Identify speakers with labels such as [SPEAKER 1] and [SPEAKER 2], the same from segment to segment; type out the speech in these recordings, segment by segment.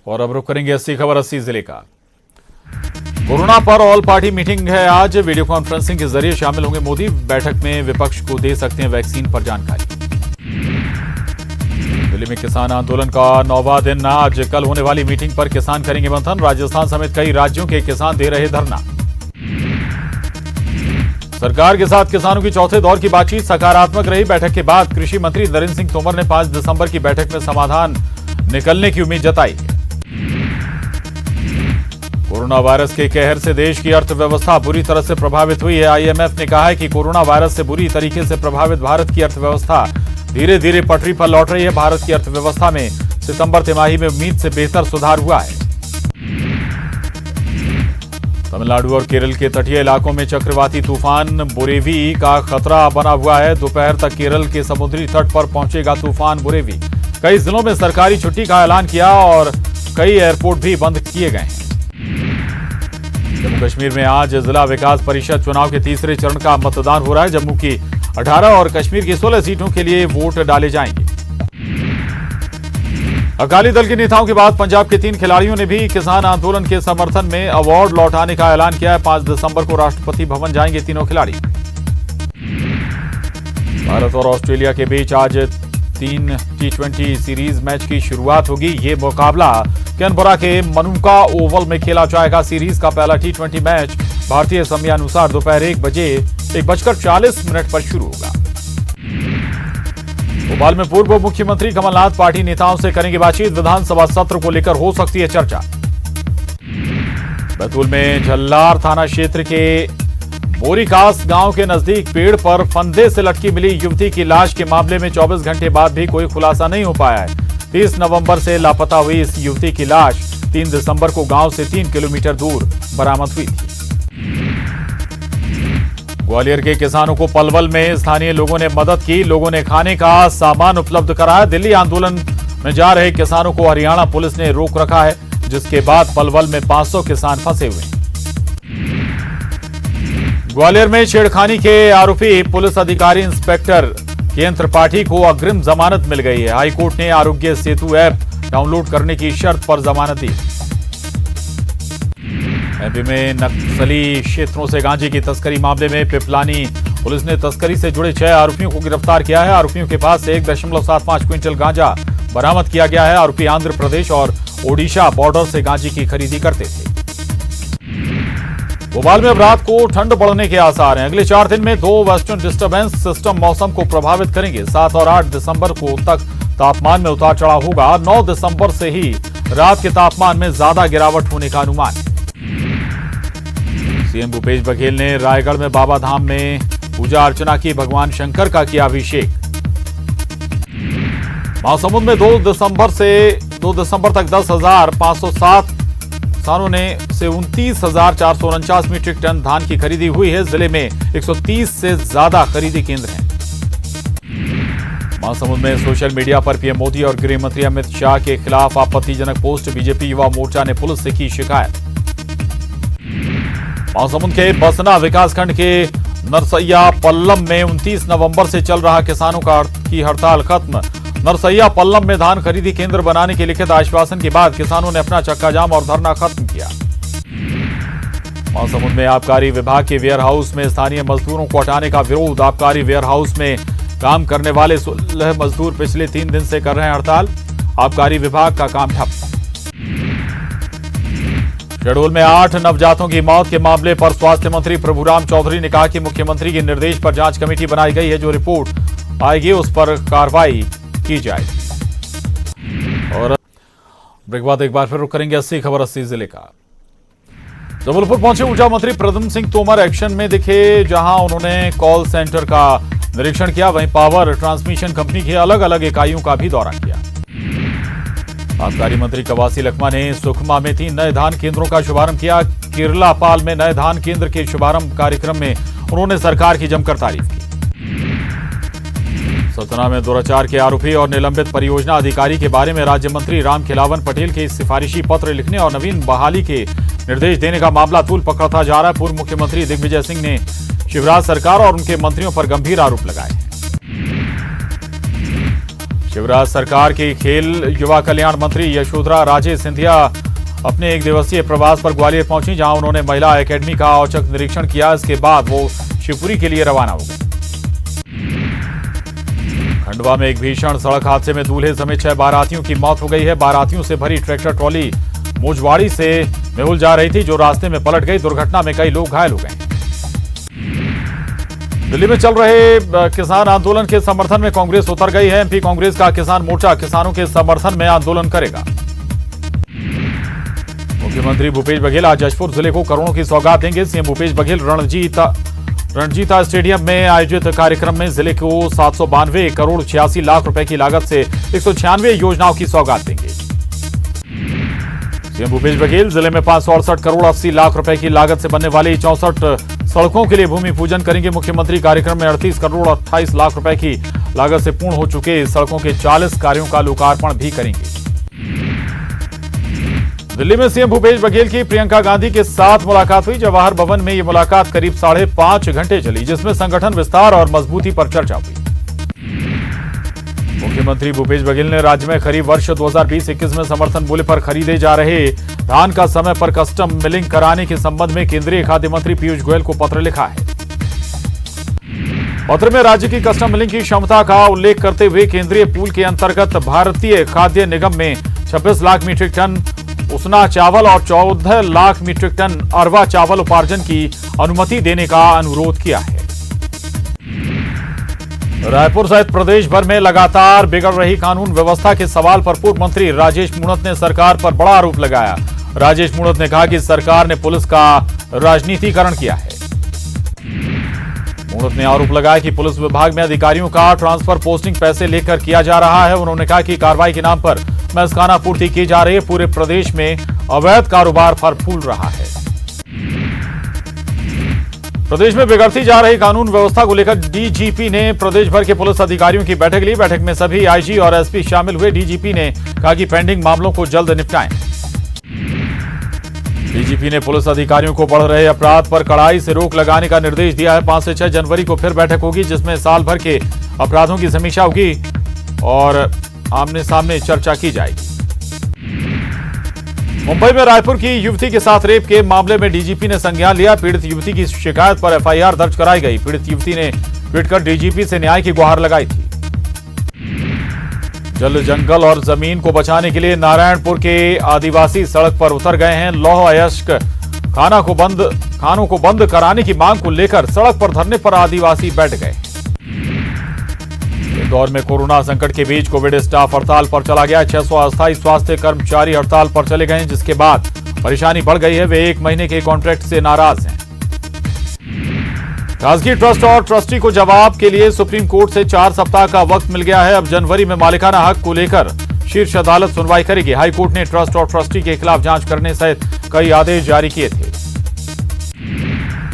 [SPEAKER 1] और अब रुक करेंगे 80 खबर 80 जिले का। कोरोना पर ऑल पार्टी मीटिंग है आज। वीडियो कॉन्फ्रेंसिंग के जरिए शामिल होंगे मोदी। बैठक में विपक्ष को दे सकते हैं वैक्सीन पर जानकारी। दिल्ली में किसान आंदोलन का 9वां दिन आज। कल होने वाली मीटिंग पर किसान करेंगे मंथन। राजस्थान समेत कई राज्यों के किसान दे रहे धरना। सरकार के साथ किसानों की चौथे दौर की बातचीत सकारात्मक रही। बैठक के बाद कृषि मंत्री नरेंद्र सिंह तोमर ने 5 दिसंबर की बैठक में समाधान निकलने की उम्मीद जताई। कोरोना वायरस के कहर से देश की अर्थव्यवस्था बुरी तरह से प्रभावित हुई है। आईएमएफ ने कहा है कि कोरोना वायरस से बुरी तरीके से प्रभावित भारत की अर्थव्यवस्था धीरे धीरे पटरी पर लौट रही है। भारत की अर्थव्यवस्था में सितंबर तिमाही में उम्मीद से बेहतर सुधार हुआ है। तमिलनाडु और केरल के तटीय इलाकों में चक्रवाती तूफान बुरेवी का खतरा बना हुआ है। दोपहर तक केरल के समुद्री तट पर पहुंचेगा तूफान बुरेवी। कई जिलों में सरकारी छुट्टी का ऐलान किया और कई एयरपोर्ट भी बंद किए गए हैं। जम्मू कश्मीर में आज जिला विकास परिषद चुनाव के तीसरे चरण का मतदान हो रहा है। जम्मू की 18 और कश्मीर की 16 सीटों के लिए वोट डाले जाएंगे। अकाली दल के नेताओं के बाद पंजाब के 3 खिलाड़ियों ने भी किसान आंदोलन के समर्थन में अवार्ड लौटाने का ऐलान किया है। 5 दिसंबर को राष्ट्रपति भवन जाएंगे तीनों खिलाड़ी। भारत और ऑस्ट्रेलिया के बीच आज 3 T20 सीरीज मैच की शुरुआत होगी। ये मुकाबला कैनबरा के मनुका ओवल में खेला जाएगा। सीरीज का पहला T20 मैच भारतीय समयानुसार दोपहर 1:40 पर शुरू होगा। भोपाल में पूर्व मुख्यमंत्री कमलनाथ पार्टी नेताओं से करेंगे बातचीत। विधानसभा सत्र को लेकर हो सकती है चर्चा। बैतूल में झल्लार थाना क्षेत्र के बोरीकास गांव के नजदीक पेड़ पर फंदे से लटकी मिली युवती की लाश के मामले में 24 घंटे बाद भी कोई खुलासा नहीं हो पाया है। 30 नवंबर से लापता हुई इस युवती की लाश 3 दिसंबर को गांव से 3 किलोमीटर दूर बरामद हुई थी। ग्वालियर के किसानों को पलवल में स्थानीय लोगों ने मदद की। लोगों ने खाने का सामान उपलब्ध कराया। दिल्ली आंदोलन में जा रहे किसानों को हरियाणा पुलिस ने रोक रखा है, जिसके बाद पलवल में 500 किसान फंसे हुए हैं। ग्वालियर में छेड़खानी के आरोपी पुलिस अधिकारी इंस्पेक्टर केएन त्रिपाठी को अग्रिम जमानत मिल गई है। हाईकोर्ट ने आरोग्य सेतु ऐप डाउनलोड करने की शर्त पर जमानत दी। एमपी में नक्सली क्षेत्रों से गांजे की तस्करी मामले में पिपलानी पुलिस ने तस्करी से जुड़े 6 आरोपियों को गिरफ्तार किया है। आरोपियों के पास से 1.75 क्विंटल गांजा बरामद किया गया है। आरोपी आंध्र प्रदेश और ओडिशा बॉर्डर से गांजे की खरीदी करते थे। भोपाल में अब रात को ठंड बढ़ने के आसार हैं। अगले 4 दिन में 2 वेस्टर्न डिस्टर्बेंस सिस्टम मौसम को प्रभावित करेंगे। 7 और 8 दिसंबर को तक तापमान में उतार चढ़ाव होगा। 9 दिसंबर से ही रात के तापमान में ज्यादा गिरावट होने का अनुमान है। सीएम भूपेश बघेल ने रायगढ़ में बाबा धाम में पूजा अर्चना की। भगवान शंकर का किया अभिषेक। महासमुंद में 2 दिसंबर तक 10,507 किसानों ने से 29,449 मीट्रिक टन धान की खरीदी हुई है। जिले में 130 से ज्यादा खरीदी केंद्र हैं। महासमुंद में सोशल मीडिया पर पीएम मोदी और गृह मंत्री अमित शाह के खिलाफ आपत्तिजनक पोस्ट। बीजेपी युवा मोर्चा ने पुलिस से की शिकायत। महासमुंद के बसना विकासखंड के नरसैया पल्लम में 29 नवंबर से चल रहा किसानों की हड़ताल खत्म। नरसैया पल्लम में धान खरीदी केंद्र बनाने के लिखित आश्वासन के बाद किसानों ने अपना चक्का जाम और धरना खत्म किया। महासमुंद में आबकारी विभाग के वेयर हाउस में स्थानीय मजदूरों को हटाने का विरोध। आबकारी वेयर हाउस में काम करने वाले 16 मजदूर पिछले 3 दिन से कर रहे हैं हड़ताल। आबकारी विभाग का काम ठप। शहडोल में 8 नवजातों की मौत के मामले पर स्वास्थ्य मंत्री प्रभुराम चौधरी ने कहा कि मुख्यमंत्री के निर्देश पर जांच कमेटी बनाई गई है। जो रिपोर्ट आएगी उस पर कार्रवाई की जाएगी। और ब्रेक बाद एक बार फिर रुक करेंगे 80 खबर 80 जिले का। जबलपुर पहुंचे ऊर्जा मंत्री प्रद्युम्न सिंह तोमर एक्शन में दिखे, जहां उन्होंने कॉल सेंटर का निरीक्षण किया। वहीं पावर ट्रांसमिशन कंपनी की अलग अलग इकाइयों का भी दौरा किया। आबकारी मंत्री कवासी लखमा ने सुकमा में 3 नए धान केंद्रों का शुभारंभ किया। किरलापाल में नए धान केंद्र के शुभारंभ कार्यक्रम में उन्होंने सरकार की जमकर तारीफ की। सतना में दुराचार के आरोपी और निलंबित परियोजना अधिकारी के बारे में राज्य मंत्री राम खिलावन पटेल के सिफारिशी पत्र लिखने और नवीन बहाली के निर्देश देने का मामला तूल पकड़ता जा रहा है। पूर्व मुख्यमंत्री दिग्विजय सिंह ने शिवराज सरकार और उनके मंत्रियों पर गंभीर आरोप लगाए। शिवराज सरकार की खेल युवा कल्याण मंत्री यशोधरा राजे सिंधिया अपने एक दिवसीय प्रवास पर ग्वालियर पहुंची, जहां उन्होंने महिला एकेडमी का औचक निरीक्षण किया। इसके बाद वो शिवपुरी के लिए रवाना हो गए। खंडवा में एक भीषण सड़क हादसे में दूल्हे समेत 6 बारातियों की मौत हो गई है। बारातियों से भरी ट्रैक्टर ट्रॉली मोजवाड़ी से मेहुल जा रही थी, जो रास्ते में पलट गई। दुर्घटना में कई लोग घायल हो गए। दिल्ली में चल रहे किसान आंदोलन के समर्थन में कांग्रेस उतर गई है। एमपी कांग्रेस का किसान मोर्चा किसानों के समर्थन में आंदोलन करेगा। मुख्यमंत्री भूपेश बघेल आज जशपुर जिले को करोड़ों की सौगात देंगे। सीएम भूपेश बघेल रणजीता स्टेडियम में आयोजित कार्यक्रम में जिले को 792 करोड़ 86 लाख रुपए की लागत से 196 योजनाओं की सौगात देंगे। सीएम भूपेश बघेल जिले में 568 करोड़ 80 लाख रुपए की लागत से बनने वाली 64 सड़कों के लिए भूमि पूजन करेंगे। मुख्यमंत्री कार्यक्रम में 38 करोड़ 28 लाख रुपए की लागत से पूर्ण हो चुके सड़कों के 40 कार्यों का लोकार्पण भी करेंगे। दिल्ली में सीएम भूपेश बघेल की प्रियंका गांधी के साथ मुलाकात हुई। जवाहर भवन में यह मुलाकात करीब 5.5 घंटे चली, जिसमें संगठन विस्तार और मजबूती पर चर्चा हुई। मुख्यमंत्री भूपेश बघेल ने राज्य में खरीफ वर्ष 2020-21 में समर्थन मूल्य पर खरीदे जा रहे धान का समय पर कस्टम मिलिंग कराने के संबंध में केंद्रीय खाद्य मंत्री पीयूष गोयल को पत्र लिखा है। पत्र में राज्य की कस्टम मिलिंग की क्षमता का उल्लेख करते हुए केंद्रीय पूल के अंतर्गत भारतीय खाद्य निगम में 26 लाख मीट्रिक टन उसना चावल और 14 लाख मीट्रिक टन अरवा चावल उपार्जन की अनुमति देने का अनुरोध किया है। रायपुर सहित प्रदेश भर में लगातार बिगड़ रही कानून व्यवस्था के सवाल पर पूर्व मंत्री राजेश मूणत ने सरकार पर बड़ा आरोप लगाया। राजेश मूणत ने कहा कि सरकार ने पुलिस का राजनीतिकरण किया है। मूणत ने आरोप लगाया कि पुलिस विभाग में अधिकारियों का ट्रांसफर पोस्टिंग पैसे लेकर किया जा रहा है। उन्होंने कहा कि कार्रवाई के नाम पर मैसखाना पूर्ति की जा रही है। पूरे प्रदेश में अवैध कारोबार फल फूल रहा है। प्रदेश में बिगड़ती जा रही कानून व्यवस्था को लेकर डीजीपी ने प्रदेश भर के पुलिस अधिकारियों की बैठक ली। बैठक में सभी आईजी और एसपी शामिल हुए। डीजीपी ने कहा कि पेंडिंग मामलों को जल्द निपटाएं। डीजीपी ने पुलिस अधिकारियों को बढ़ रहे अपराध पर कड़ाई से रोक लगाने का निर्देश दिया है। 5 से 6 जनवरी को फिर बैठक होगी, जिसमें साल भर के अपराधों की समीक्षा होगी और आमने सामने चर्चा की जाएगी। मुंबई में रायपुर की युवती के साथ रेप के मामले में डीजीपी ने संज्ञान लिया। पीड़ित युवती की शिकायत पर एफआईआर दर्ज कराई गई। पीड़ित युवती ने ट्वीट कर डीजीपी से न्याय की गुहार लगाई थी। जल, जंगल और जमीन को बचाने के लिए नारायणपुर के आदिवासी सड़क पर उतर गए हैं। लौह अयस्क खानों को बंद कराने की मांग को लेकर सड़क पर धरने पर आदिवासी बैठ गए। इंदौर में कोरोना संकट के बीच कोविड स्टाफ हड़ताल पर चला गया। 600 अस्थायी स्वास्थ्य कर्मचारी हड़ताल पर चले गए, जिसके बाद परेशानी बढ़ गई है। वे 1 महीने के कॉन्ट्रैक्ट से नाराज हैं। खासगी ट्रस्ट और ट्रस्टी को जवाब के लिए सुप्रीम कोर्ट से 4 सप्ताह का वक्त मिल गया है। अब जनवरी में मालिकाना हक को लेकर शीर्ष अदालत सुनवाई करेगी। हाईकोर्ट ने ट्रस्ट और ट्रस्टी के खिलाफ जांच करने सहित कई आदेश जारी किए थे।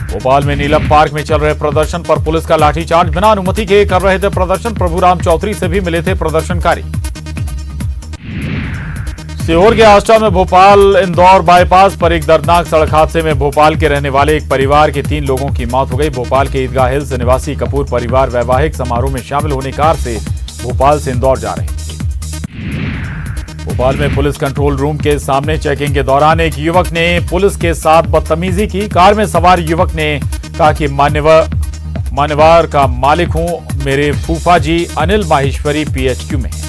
[SPEAKER 1] भोपाल में नीलम पार्क में चल रहे प्रदर्शन पर पुलिस का लाठीचार्ज। बिना अनुमति के कर रहे थे प्रदर्शन। प्रभुराम चौधरी से भी मिले थे प्रदर्शनकारी। सीहोर के आष्टा में भोपाल इंदौर बाईपास पर एक दर्दनाक सड़क हादसे में भोपाल के रहने वाले एक परिवार के 3 लोगों की मौत हो गई। भोपाल के ईदगाह हिल्स निवासी कपूर परिवार वैवाहिक समारोह में शामिल होने कार से भोपाल से इंदौर जा रहे थे। भोपाल में पुलिस कंट्रोल रूम के सामने चेकिंग के दौरान एक युवक ने पुलिस के साथ बदतमीजी की। कार में सवार युवक ने कहा कि मान्यवर का मालिक हूं, मेरे फूफा जी अनिल माहेश्वरी पीएचक्यू में हैं।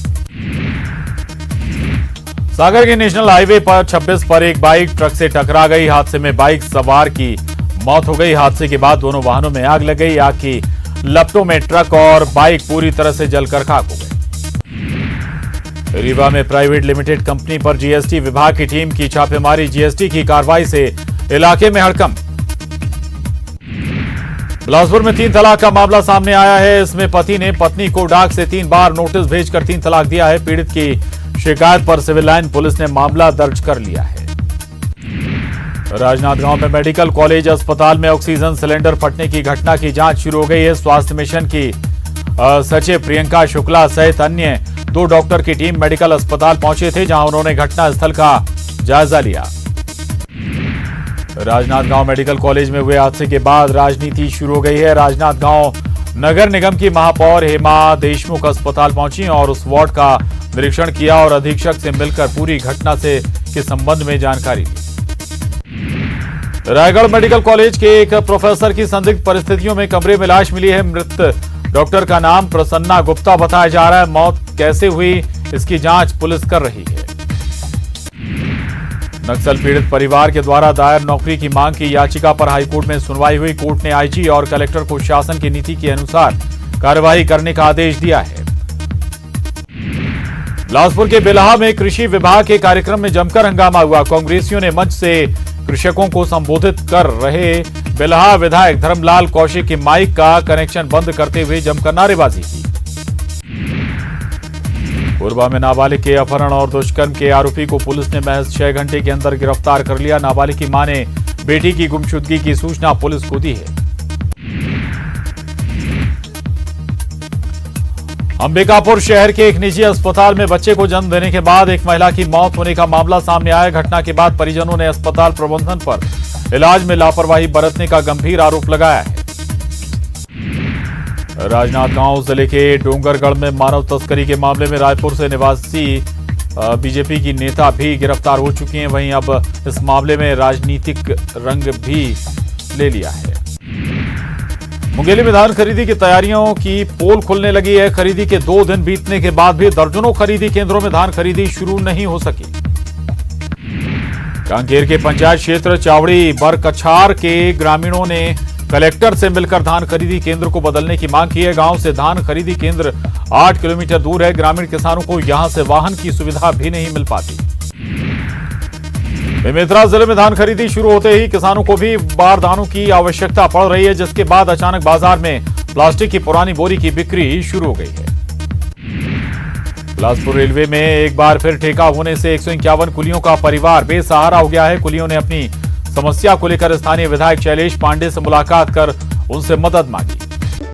[SPEAKER 1] सागर के नेशनल हाईवे पर 26 पर एक बाइक ट्रक से टकरा गई। हादसे में बाइक सवार की मौत हो गई। हादसे के बाद दोनों वाहनों में आग लग गई। आग की लपटों में ट्रक और बाइक पूरी तरह से जलकर खाक हो गए। रीवा में प्राइवेट लिमिटेड कंपनी पर जीएसटी विभाग की टीम की छापेमारी। जीएसटी की कार्रवाई से इलाके में हड़कंप। बिलासपुर में 3 तलाक का मामला सामने आया है। इसमें पति ने पत्नी को डाक से 3 बार नोटिस भेजकर 3 तलाक दिया है। पीड़ित की शिकायत पर सिविल लाइन पुलिस ने मामला दर्ज कर लिया है। राजनांदगांव में मेडिकल कॉलेज अस्पताल में ऑक्सीजन सिलेंडर फटने की घटना की जांच शुरू हो गई है। स्वास्थ्य मिशन की सचिव प्रियंका शुक्ला सहित अन्य 2 डॉक्टर की टीम मेडिकल अस्पताल पहुंचे थे, जहां उन्होंने घटनास्थल का जायजा लिया। राजनांदगांव मेडिकल कॉलेज में हुए हादसे के बाद राजनीति शुरू हो गई है। राजनांदगांव नगर निगम की महापौर हेमा देशमुख अस्पताल पहुंची और उस वार्ड का निरीक्षण किया और अधीक्षक से मिलकर पूरी घटना के संबंध में जानकारी ली। रायगढ़ मेडिकल कॉलेज के एक प्रोफेसर की संदिग्ध परिस्थितियों में कमरे में लाश मिली है। मृत डॉक्टर का नाम प्रसन्ना गुप्ता बताया जा रहा है। मौत कैसे हुई, इसकी जांच पुलिस कर रही है। नक्सल पीड़ित परिवार के द्वारा दायर नौकरी की मांग की याचिका पर हाईकोर्ट में सुनवाई हुई। कोर्ट ने आईजी और कलेक्टर को शासन की नीति के अनुसार कार्रवाई करने का आदेश दिया है। बिलासपुर के बेलहा में कृषि विभाग के कार्यक्रम में जमकर हंगामा हुआ। कांग्रेसियों ने मंच से कृषकों को संबोधित कर रहे बेलहा विधायक धर्मलाल कौशिक के माइक का कनेक्शन बंद करते हुए जमकर नारेबाजी की। कोरबा में नाबालिग के अपहरण और दुष्कर्म के आरोपी को पुलिस ने महज 6 घंटे के अंदर गिरफ्तार कर लिया। नाबालिग की मां ने बेटी की गुमशुदगी की सूचना पुलिस को दी है। अंबिकापुर शहर के एक निजी अस्पताल में बच्चे को जन्म देने के बाद एक महिला की मौत होने का मामला सामने आया। घटना के बाद परिजनों ने अस्पताल प्रबंधन पर इलाज में लापरवाही बरतने का गंभीर आरोप लगाया है। राजनांदगांव जिले के डोंगरगढ़ में मानव तस्करी के मामले में रायपुर से निवासी बीजेपी की नेता भी गिरफ्तार हो चुकी हैं। वहीं अब इस मामले में राजनीतिक रंग भी ले लिया है। मुंगेली में धान खरीदी की तैयारियों की पोल खुलने लगी है। खरीदी के 2 दिन बीतने के बाद भी दर्जनों खरीदी केंद्रों में धान खरीदी शुरू नहीं हो सकी। कांकेर के पंचायत क्षेत्र चावड़ी बरकछार के ग्रामीणों ने कलेक्टर से मिलकर धान खरीदी केंद्र को बदलने की मांग की है। गांव से धान खरीदी केंद्र 8 किलोमीटर दूर है। ग्रामीण किसानों को यहां से वाहन की सुविधा भी नहीं मिल पाती। बेमेतरा जिले में धान खरीदी शुरू होते ही किसानों को भी बारदानों की आवश्यकता पड़ रही है, जिसके बाद अचानक बाजार में प्लास्टिक की पुरानी बोरी की बिक्री शुरू हो गई है। बिलासपुर रेलवे में एक बार फिर ठेका होने से 151 कुलियों का परिवार बेसहारा हो गया है। कुलियों ने अपनी समस्या को लेकर स्थानीय विधायक शैलेश पांडे से मुलाकात कर उनसे मदद मांगी।